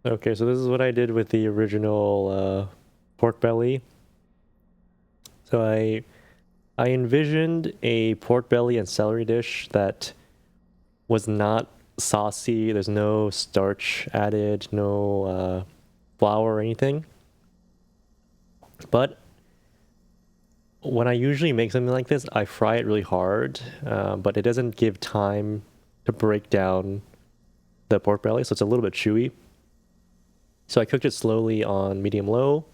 Okay, so this is what I did with the original pork belly. So I envisioned a pork belly and celery dish that was not saucy. There's no starch added, no flour or anything. But when I usually make something like this, I fry it really hard, but it doesn't give time to break down the pork belly, so it's a little bit chewy. So I cooked it slowly on medium low,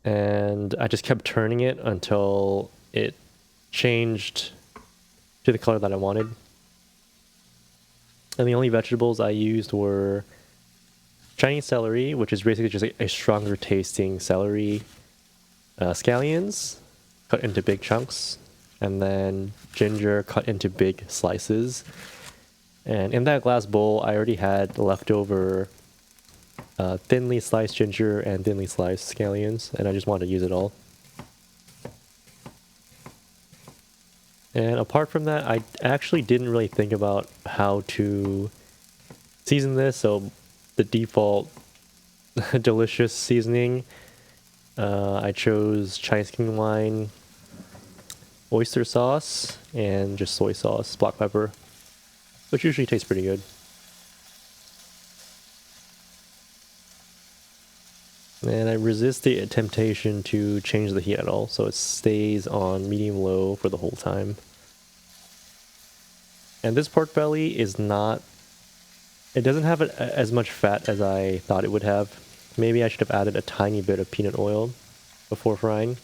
and I just kept turning it until it changed to the color that I wanted. And the only vegetables I used were Chinese celery, which is basically just a stronger tasting celery, scallions cut into big chunks, and then ginger cut into big slices. And in that glass bowl, I already had leftover thinly sliced ginger and thinly sliced scallions, and I just wanted to use it all. And apart from that, I actually didn't really think about how to season this, so the default delicious seasoning, I chose Chinese king wine, oyster sauce, and just soy sauce, black pepper, which usually tastes pretty good. And I resist the temptation to change the heat at all, so it stays on medium-low for the whole time. And this pork belly is not... It doesn't have as much fat as I thought it would have. Maybe I should have added a tiny bit of peanut oil before frying.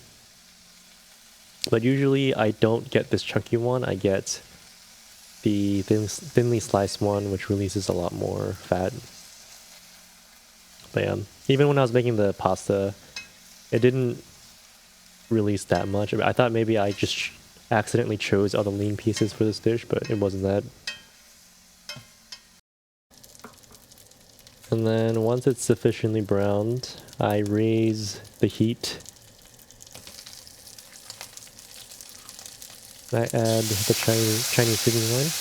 But usually I don't get this chunky one, I get the thinly sliced one, which releases a lot more fat. But yeah, even when I was making the pasta, it didn't release that much. I thought maybe I just accidentally chose all the lean pieces for this dish, but it wasn't that. And then once it's sufficiently browned, I raise the heat. I add the Chinese seasoning line.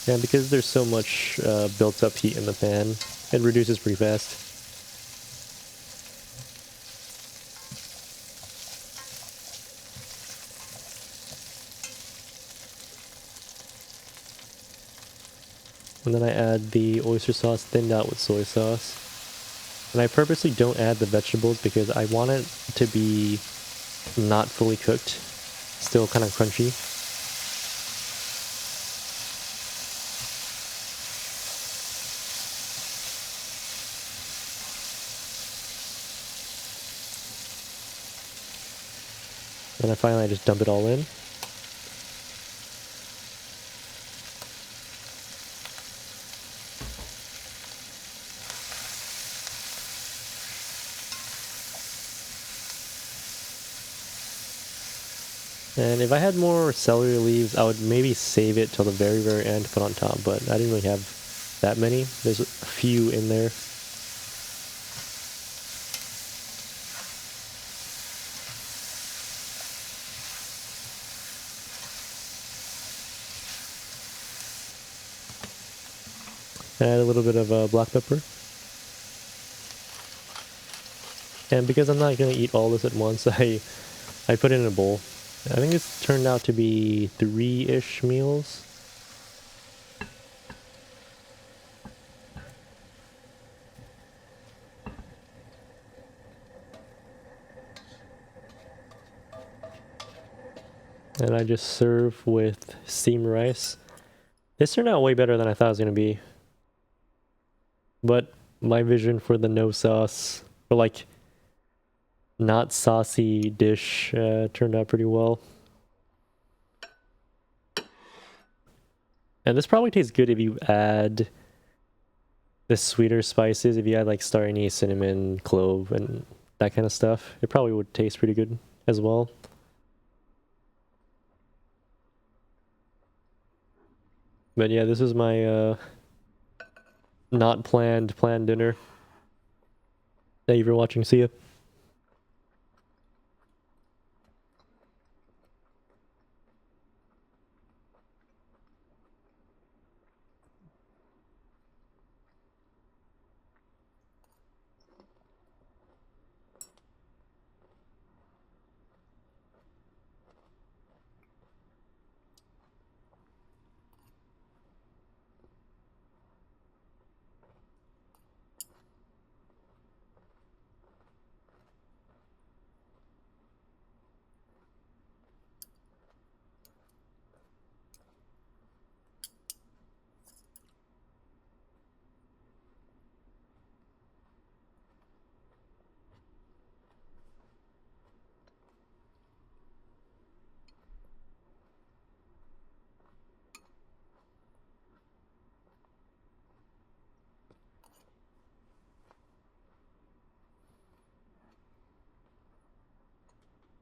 And because there's so much built up heat in the pan, it reduces pretty fast. And then I add the oyster sauce thinned out with soy sauce. And I purposely don't add the vegetables because I want it to be not fully cooked, still kind of crunchy. And then finally I just dump it all in. And if I had more celery leaves, I would maybe save it till the very, very end to put on top, but I didn't really have that many. There's a few in there. Add a little bit of black pepper. And because I'm not going to eat all this at once, I put it in a bowl. I think this turned out to be 3-ish meals. And I just serve with steamed rice. This turned out way better than I thought it was going to be. But my vision for the no sauce, or like not saucy dish, turned out pretty well. And this probably tastes good if you add the sweeter spices. If you add like star anise, cinnamon, clove, and that kind of stuff, it probably would taste pretty good as well. But yeah, this is my not planned dinner. Thank you for watching. See ya.